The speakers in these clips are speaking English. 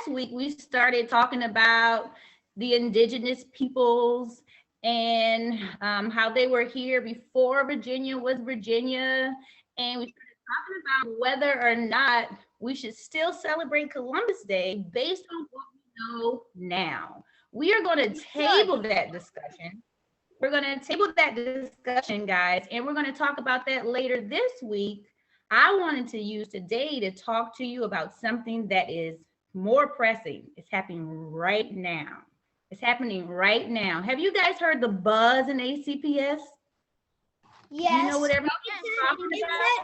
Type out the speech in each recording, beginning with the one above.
week we started talking about the indigenous peoples and how they were here before Virginia was Virginia. And we started talking about whether or not we should still celebrate Columbus Day based on what we know now. We are going to table that discussion. We're going to table that discussion, guys, and we're going to talk about that later this week. I wanted to use today to talk to you about something that is more pressing. It's happening right now. It's happening right now. Have you guys heard the buzz in ACPS? Yes. You know what everyone's talking about?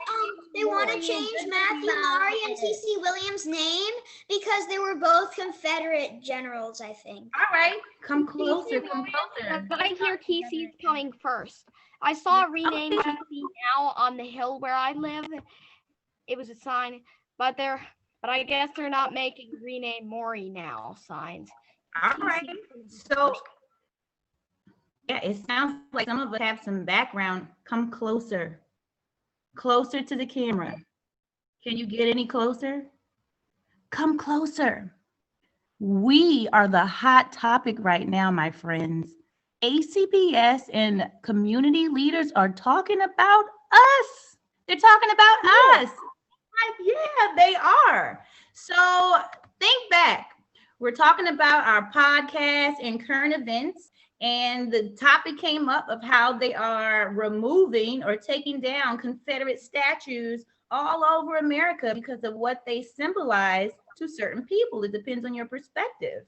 They want to change Matthew Maury and T.C. Williams' name because they were both Confederate generals, I think. All right, come closer, come closer. But I hear TC's coming first. I saw a rename TC now on the hill where I live. It was a sign, but I guess they're not making rename Maury now signs. All right, so yeah, it sounds like some of us have some background. Come closer, closer to the camera. Can you get any closer? Come closer. We are the hot topic right now, my friends. ACPS and community leaders are talking about us. They're talking about us. Yeah, they are. So think back. We're talking about our podcast and current events. And the topic came up of how they are removing or taking down Confederate statues all over America because of what they symbolize to certain people. It depends on your perspective.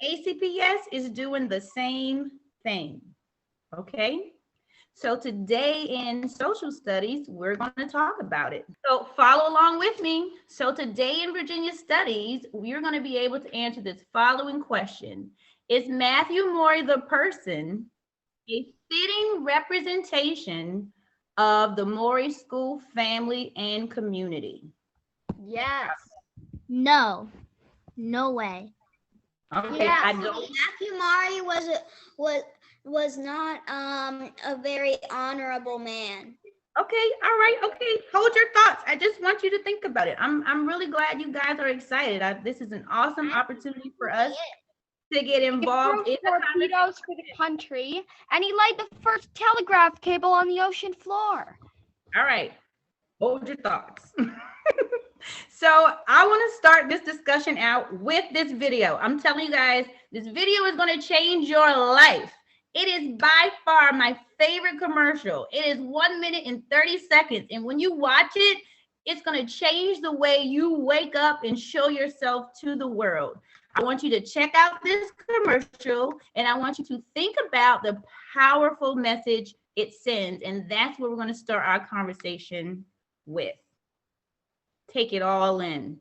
ACPS is doing the same thing. Okay. So today in social studies, we're going to talk about it. So follow along with me. So today in Virginia studies, we're going to be able to answer this following question. Is Matthew Maury the person a fitting representation of the Maury School family and community? Yes. No. No way. Okay, yeah, I don't. Matthew Maury was not a very honorable man. Okay, all right, okay. Hold your thoughts. I just want you to think about it. I'm really glad you guys are excited. This is an awesome opportunity for us to get involved in torpedoes for the country, and he laid the first telegraph cable on the ocean floor. All right, hold your thoughts. So I want to start this discussion out with this video. I'm telling you guys, this video is going to change your life. It is by far my favorite commercial. It is 1 minute and 30 seconds. And when you watch it, it's going to change the way you wake up and show yourself to the world. I want you to check out this commercial, and I want you to think about the powerful message it sends. And that's what we're going to start our conversation with. Take it all in.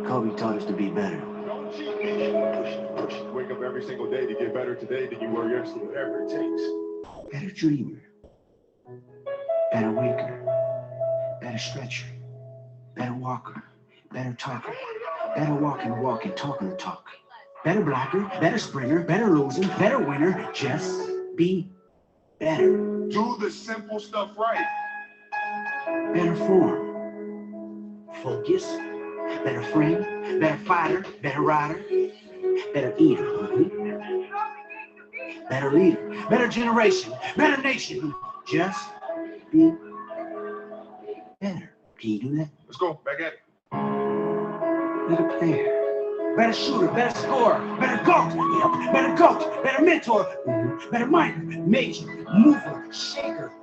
Kobe taught us to be better. Don't cheat. Push. Wake up every single day to get better today than you were yesterday, whatever it takes. Better dreamer. Better waker. Better stretcher. Better walker. Better talker. Better walking the walk and talking the talk. Better blocker. Better sprinter. Better loser. Better winner. Just be better. Do the simple stuff right. Better form. Focus. Better friend. Better fighter. Better rider. Better eater. Better leader. Better generation. Better nation. Just be better. Can you do that? Let's go. Back at it. Better player. Better shooter, better scorer, better GOAT, yep, better coach, better mentor, better minor, major, mover, shaker,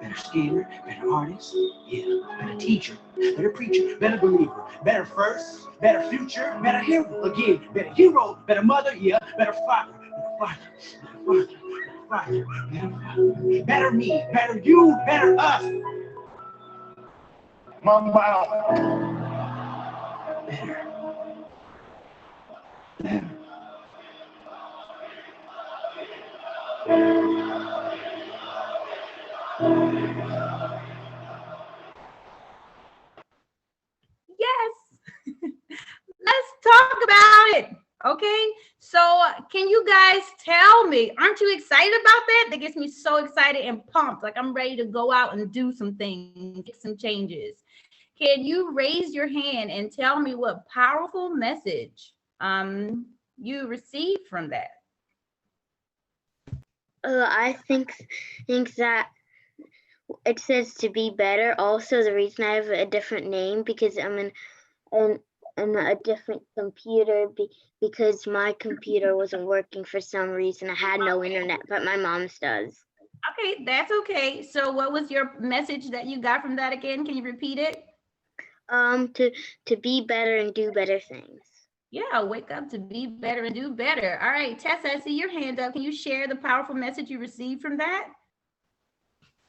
better skater, better artist, yeah, better teacher, better preacher, better believer, better first, better future, better hero, again, better hero, better mother, yeah, better father, better me, better you, better us. Mamba. Better. Better. Yes. Let's talk about it. Okay, so can you guys tell me, aren't you excited about that? That gets me so excited and pumped, like I'm ready to go out and do some things, get some changes. Can you raise your hand and tell me what powerful message you received from that? I think that it says to be better. Also, the reason I have a different name because I'm in a different computer because my computer wasn't working for some reason. I had no internet, but my mom's does. Okay, that's okay. So what was your message that you got from that again? Can you repeat it? To be better and do better things. Yeah, wake up to be better and do better. All right, Tessa, I see your hand up. Can you share the powerful message you received from that?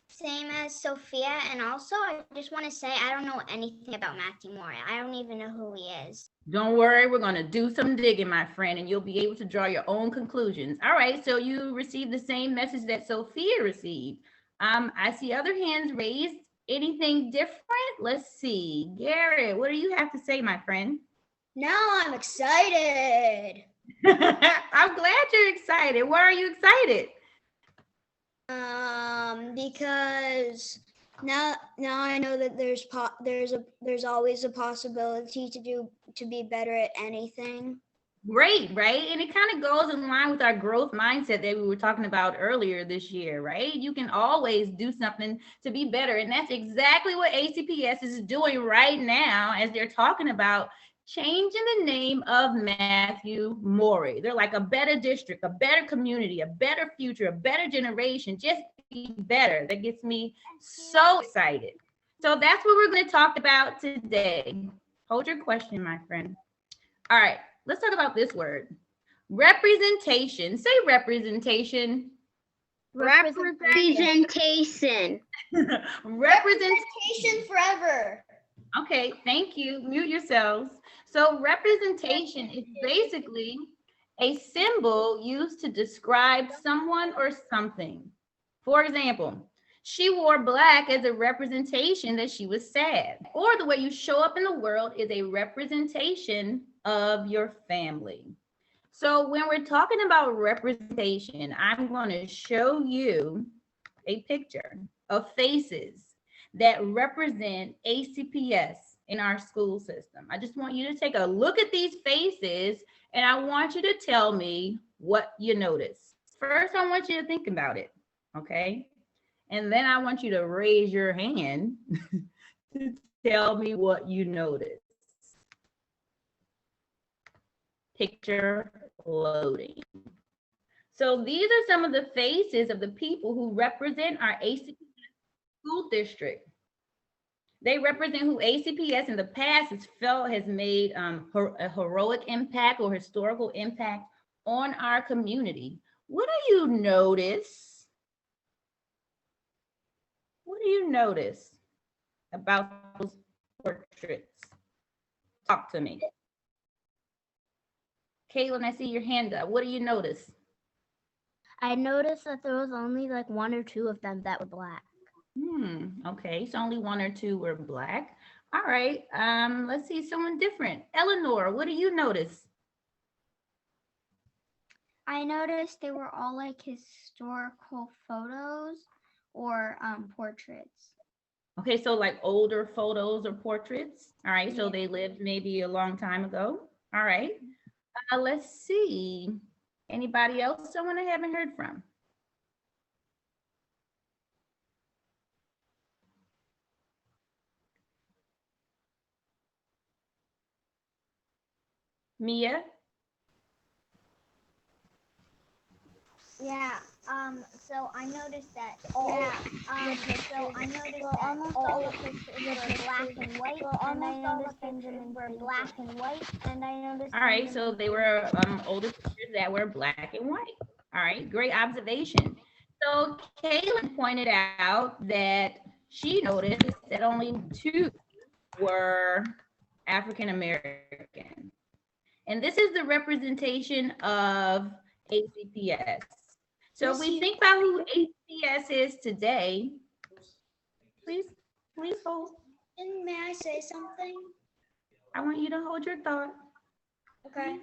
Same as Sophia, and also I just want to say I don't know anything about Matthew Moore. I don't even know who he is. Don't worry, we're going to do some digging, my friend, and you'll be able to draw your own conclusions. All right, so you received the same message that Sophia received. I see other hands raised. Anything different? Let's see. Garrett, what do you have to say, my friend? Now I'm excited. I'm glad you're excited. Why are you excited? Because now I know that there's always a possibility to be better at anything. Great, right? And it kind of goes in line with our growth mindset that we were talking about earlier this year, right? You can always do something to be better. And that's exactly what ACPS is doing right now as they're talking about changing the name of Matthew Morey. They're like a better district, a better community, a better future, a better generation, just be better. That gets me so excited. So that's what we're going to talk about today. Hold your question, my friend. All right, let's talk about this word. Representation. Say representation. Representation. Representation forever. Okay, thank you. Mute yourselves. So representation is basically a symbol used to describe someone or something. For example, she wore black as a representation that she was sad. Or the way you show up in the world is a representation of your family. So when we're talking about representation, I'm going to show you a picture of faces that represent ACPS in our school system. I just want you to take a look at these faces and I want you to tell me what you notice. First, I want you to think about it, okay? And then I want you to raise your hand to tell me what you notice. Picture loading. So these are some of the faces of the people who represent our ACPS school district. They represent who ACPS in the past has felt has made a heroic impact or historical impact on our community. What do you notice? What do you notice about those portraits? Talk to me. Caitlin, I see your hand up. What do you notice? I noticed that there was only like one or two of them that were black. Okay, so only one or two were black. All right, let's see someone different. Eleanor, what do you notice? I noticed they were all like historical photos or portraits. Okay, so like older photos or portraits. All right, so they lived maybe a long time ago. All right, let's see. Anybody else someone I haven't heard from? Mia? Yeah. So I noticed that all the pictures were black and white, and I noticed Benjamin were black and white, and I noticed. All right, so they were older pictures that were black and white. All right, great observation. So Kaylin pointed out that she noticed that only two were African American. And this is the representation of ACPS. So if we think about who ACPS is today, please hold. And may I say something? I want you to hold your thought. Okay.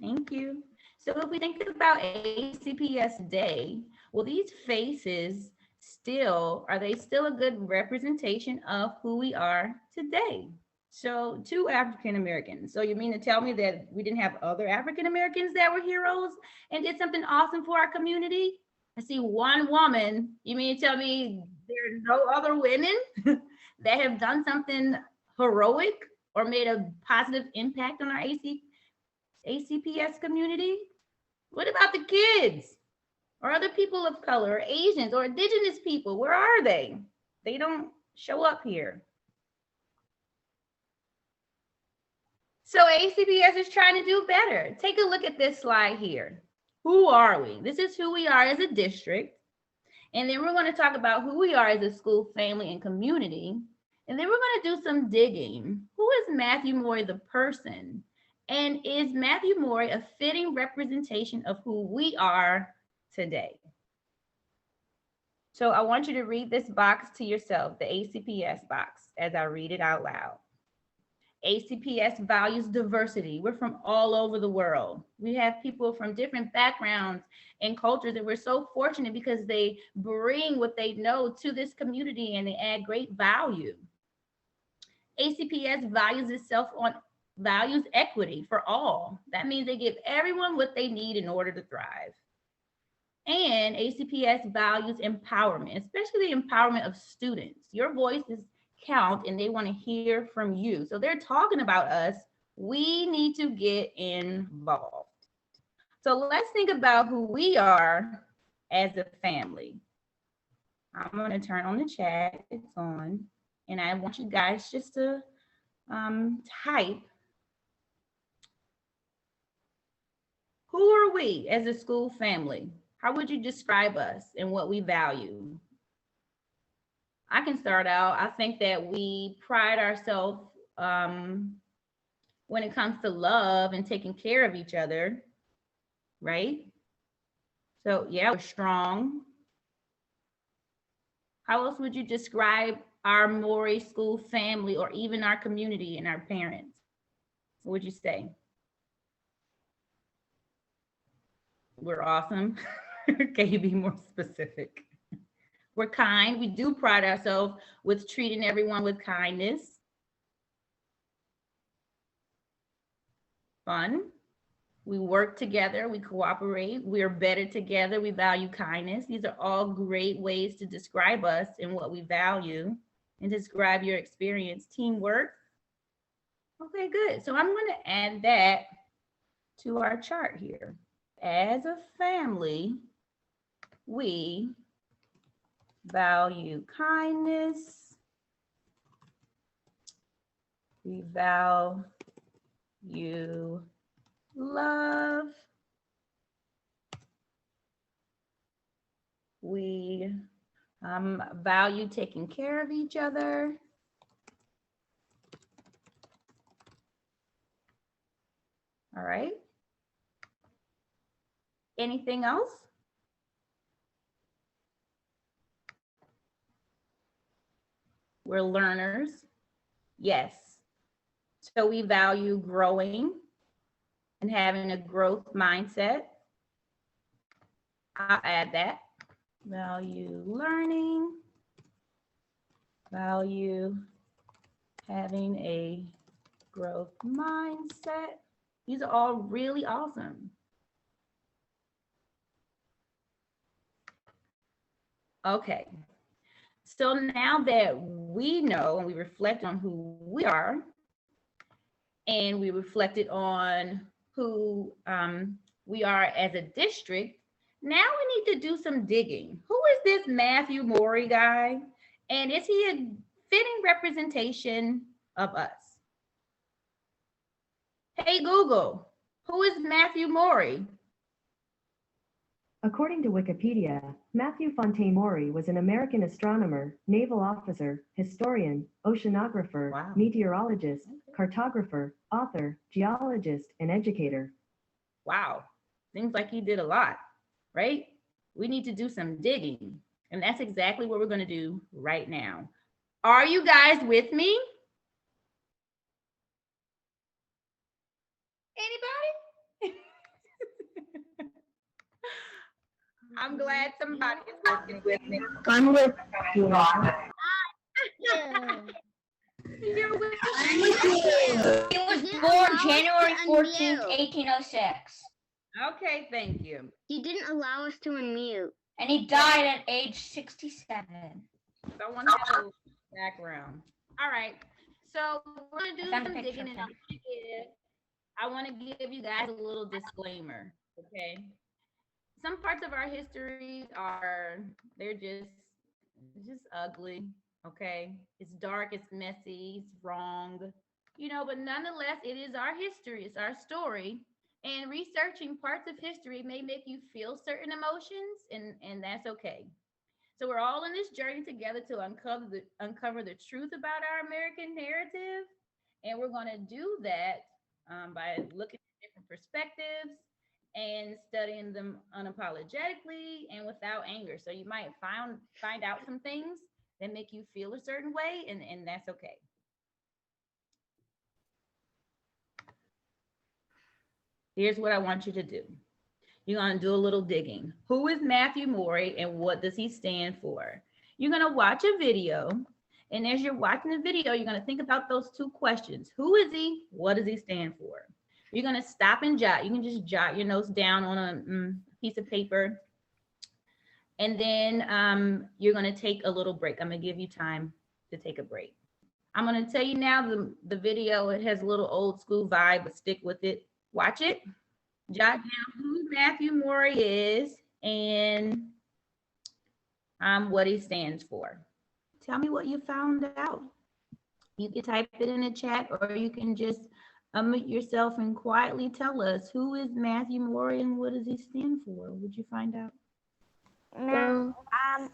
Thank you. So if we think about ACPS Day, well, these faces still, are they still a good representation of who we are today? So two African Americans. So you mean to tell me that we didn't have other African Americans that were heroes and did something awesome for our community? I see one woman. You mean to tell me there are no other women that have done something heroic or made a positive impact on our ACPS community? What about the kids or other people of color, or Asians or indigenous people? Where are they? They don't show up here. So ACPS is trying to do better. Take a look at this slide here. Who are we? This is who we are as a district. And then we're going to talk about who we are as a school, family, and community. And then we're going to do some digging. Who is Matthew Morey, the person? And is Matthew Morey a fitting representation of who we are today? So I want you to read this box to yourself, the ACPS box, as I read it out loud. ACPS values diversity. We're from all over the world. We have people from different backgrounds and cultures, and we're so fortunate because they bring what they know to this community and they add great value. ACPS values equity for all. That means they give everyone what they need in order to thrive. And ACPS values empowerment, especially the empowerment of students. Your voices count and they want to hear from you. So they're talking about us. We need to get involved. So let's think about who we are as a family. I'm going to turn on the chat. It's on. And I want you guys just to type. Who are we as a school family? How would you describe us and what we value? I can start out. I think that we pride ourselves when it comes to love and taking care of each other, right? So yeah, we're strong. How else would you describe our Morey School family or even our community and our parents? What would you say? We're awesome. Can you be more specific? We're kind. We do pride ourselves with treating everyone with kindness. Fun. We work together. We cooperate. We're better together. We value kindness. These are all great ways to describe us and what we value and describe your experience. Teamwork. Okay, good. So I'm going to add that to our chart here. As a family, we value kindness. We value love. We value taking care of each other. All right. Anything else? We're learners. Yes. So we value growing and having a growth mindset. I'll add that. Value learning. Value having a growth mindset. These are all really awesome. Okay. So now that we know and we reflect on who we are, and we reflected on who we are as a district, now we need to do some digging. Who is this Matthew Morey guy? And is he a fitting representation of us? Hey, Google, who is Matthew Morey? According to Wikipedia, Matthew Fontaine Morey was an American astronomer, naval officer, historian, oceanographer, Wow. meteorologist, cartographer, author, geologist, and educator. Wow, seems like he did a lot, right? We need to do some digging, and that's exactly what we're going to do right now. Are you guys with me? Anybody? I'm glad somebody is working with me. I'm with you. You're with He was born January 14th, 1806. Okay, thank you. He didn't allow us to unmute. And he died at age 67. Someone have a background. All right. So we're gonna do found a some picture digging, of and I want to give you guys a little disclaimer. Okay. Some parts of our history they're just ugly. Okay. It's dark, it's messy, it's wrong. But nonetheless, it is our history, it's our story. And researching parts of history may make you feel certain emotions, and that's okay. So we're all in this journey together to uncover the truth about our American narrative. And we're going to do that by looking at different perspectives and studying them unapologetically and without anger. So you might find out some things that make you feel a certain way, and that's okay. Here's what I want you to do. You're going to do a little digging. Who is Matthew Morey and what does he stand for? You're going to watch a video. And as you're watching the video, you're going to think about those two questions. Who is he? What does he stand for? You're going to stop and jot. You can just jot your notes down on a piece of paper. And then you're going to take a little break. I'm going to give you time to take a break. I'm going to tell you now the video, it has a little old school vibe, but stick with it. Watch it. Jot down who Matthew Morey is and what he stands for. Tell me what you found out. You can type it in the chat, or you can just unmute yourself and quietly tell us who is Matthew Morey and what does he stand for? Would you find out? No,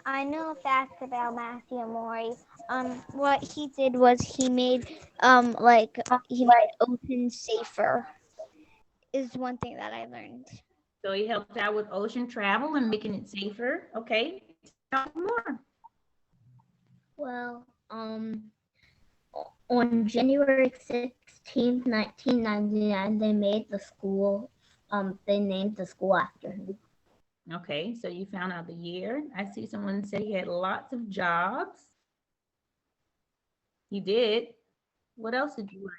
I know facts about Matthew Morey. What he did was he made ocean safer. Is one thing that I learned. So he helped out with ocean travel and making it safer. Okay, tell me more. Well, on January 16th, 1999, they made the school, they named the school after him. Okay, so you found out the year. I see someone say he had lots of jobs. He did. What else did you learn?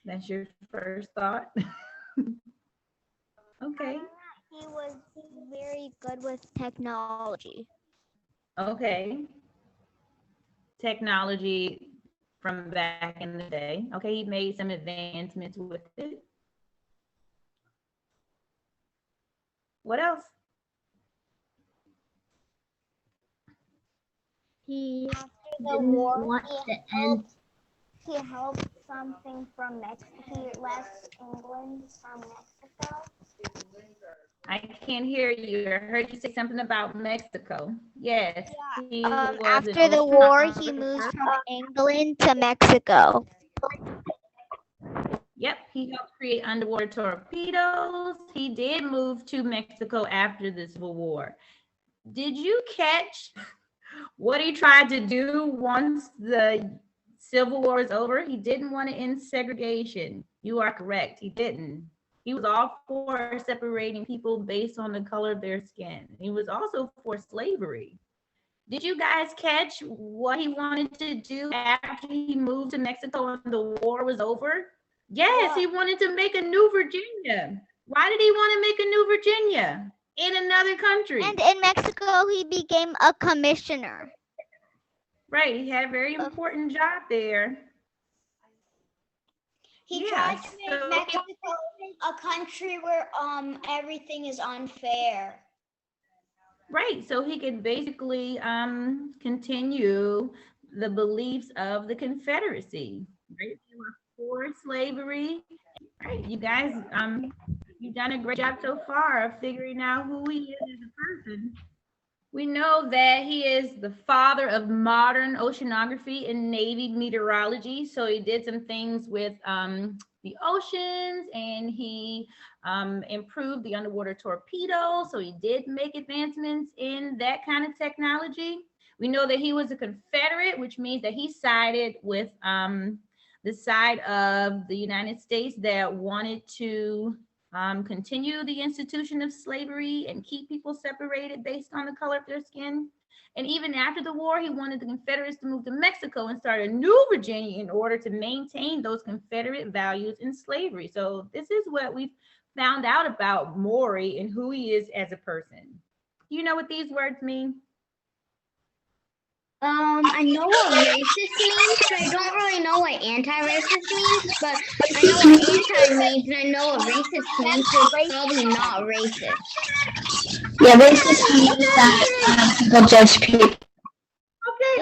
That's your first thought? Okay. He was very good with technology. Okay. Technology from back in the day. Okay, he made some advancements with it. What else? He After the didn't war, want to end. he helped something from Mexico. He left England from Mexico. I can't hear you. I heard you say something about Mexico. Yes. He was After an the war, he oceanographer. moved from England to Mexico. Yep, he helped create underwater torpedoes. He did move to Mexico after the Civil War. Did you catch what he tried to do once the Civil War is over? He didn't want to end segregation. You are correct. He didn't. He was all for separating people based on the color of their skin. He was also for slavery. Did you guys catch what he wanted to do after he moved to Mexico and the war was over? Yes, he wanted to make a new Virginia. Why did he want to make a new Virginia in another country? And in Mexico, he became a commissioner. Right, he had a very important job there. He Yeah, tried to make so- Mexico a country where everything is unfair. Right, so he could basically continue the beliefs of the Confederacy. Right, they were for slavery. Right, you guys, you've done a great job so far of figuring out who he is as a person. We know that he is the father of modern oceanography and Navy meteorology. So he did some things with the oceans, and he improved the underwater torpedo. So he did make advancements in that kind of technology. We know that he was a Confederate, which means that he sided with the side of the United States that wanted to continue the institution of slavery and keep people separated based on the color of their skin. And even after the war, he wanted the Confederates to move to Mexico and start a new Virginia in order to maintain those Confederate values in slavery. So this is what we've found out about Maury and who he is as a person. Do you know what these words mean? I know what racist means, but I don't really know what anti-racist means, but I know what anti means and I know what racist means, so it's probably not racist. Yeah, racist means that people judge people.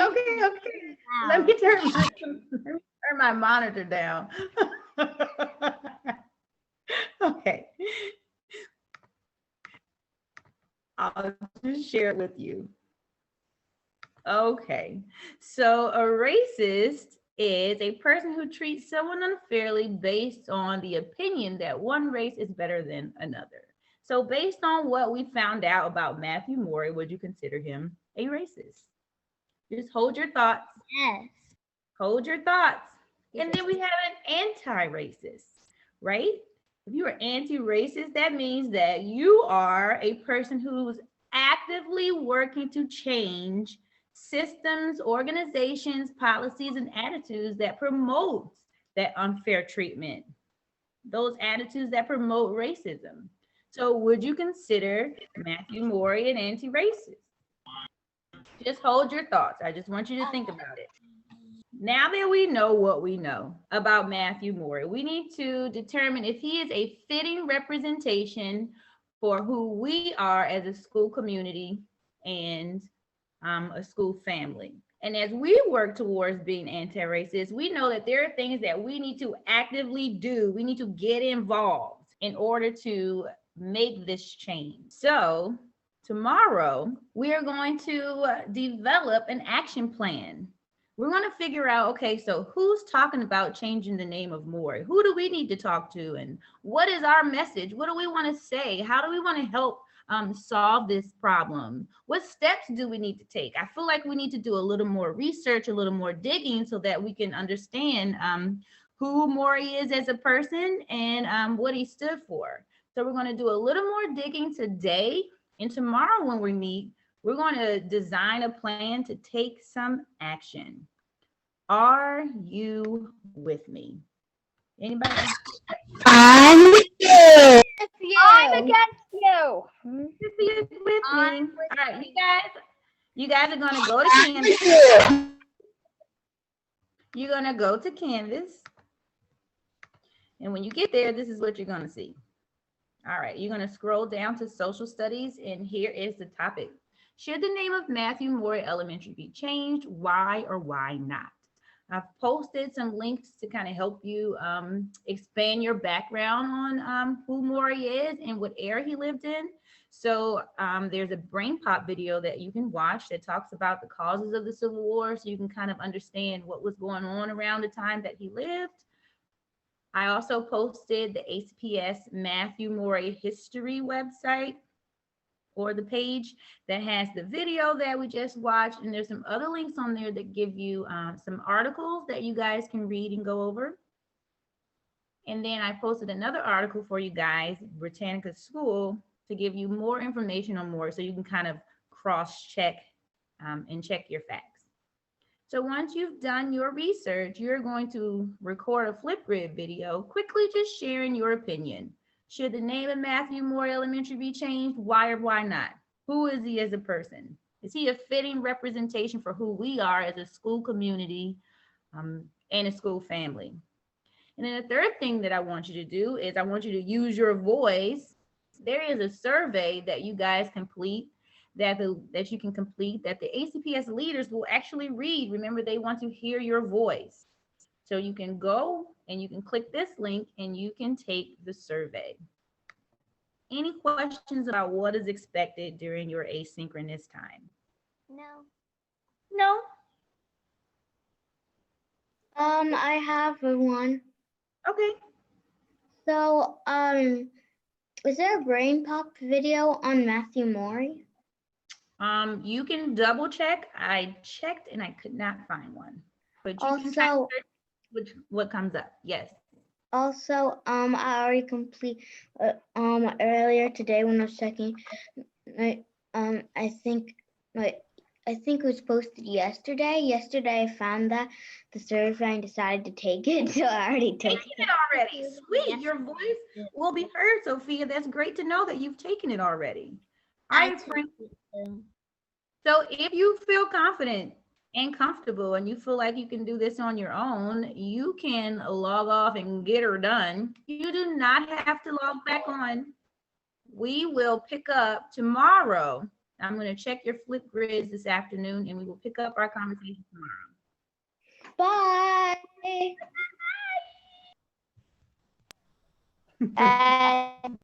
Okay. Let me turn my monitor down. Okay. I'll just share it with you. Okay, so a racist is a person who treats someone unfairly based on the opinion that one race is better than another. So based on what we found out about Matthew Maury, would you consider him a racist? Just hold your thoughts. Yes. Hold your thoughts. And then we have an anti-racist, right? If you are anti-racist, that means that you are a person who's actively working to change systems, organizations, policies, and attitudes that promote that unfair treatment, those attitudes that promote racism. So would you consider Matthew Maury an anti-racist? Just hold your thoughts. I just want you to think about it. Now that we know what we know about Matthew Maury, we need to determine if he is a fitting representation for who we are as a school community and a school family. And as we work towards being anti-racist, we know that there are things that we need to actively do. We need to get involved in order to make this change. So tomorrow, we are going to develop an action plan. We're going to figure out, okay, so who's talking about changing the name of Maury? Who do we need to talk to? And what is our message? What do we want to say? How do we want to help solve this problem? What steps do we need to take? I feel like we need to do a little more research, a little more digging so that we can understand who Maury is as a person and what he stood for. So we're going to do a little more digging today, and tomorrow when we meet, we're going to design a plan to take some action. Are you with me? Anybody? I'm with you. I'm against you. With me. All right, you guys are going to go to Canvas. You're going to go to Canvas. And when you get there, this is what you're going to see. All right, you're going to scroll down to social studies, and here is the topic. Should the name of Matthew Maury Elementary be changed? Why or why not? I've posted some links to kind of help you expand your background on who Maury is and what era he lived in. So there's a Brain Pop video that you can watch that talks about the causes of the Civil War, so you can kind of understand what was going on around the time that he lived. I also posted the ACPS Matthew Maury History website, or the page that has the video that we just watched. And there's some other links on there that give you some articles that you guys can read and go over. And then I posted another article for you guys, Britannica School, to give you more information on Maury so you can kind of cross-check and check your facts. So once you've done your research, you're going to record a Flipgrid video, quickly just sharing your opinion. Should the name of Matthew Maury Elementary be changed? Why or why not? Who is he as a person? Is he a fitting representation for who we are as a school community and a school family? And then the third thing that I want you to do is I want you to use your voice. There is a survey that you guys complete that you can complete that the ACPS leaders will actually read. Remember, they want to hear your voice. So you can go and you can click this link and you can take the survey. Any questions about what is expected during your asynchronous time? No. I have one. Okay. So, is there a Brain Pop video on Matthew Maury? You can double check. I checked and I could not find one. But you can try to Also, search. what comes up. Yes. Also, I already earlier today when I was checking, I think it was posted yesterday. Yesterday, I found that the survey and decided to take it, so I already took Taken it already. Sweet. Your voice will be heard, Sophia. That's great to know that you've taken it already. All right, friends. So if you feel confident and comfortable and you feel like you can do this on your own, you can log off and get her done. You do not have to log back on. We will pick up tomorrow. I'm going to check your Flipgrids this afternoon and we will pick up our conversation tomorrow. Bye. Bye.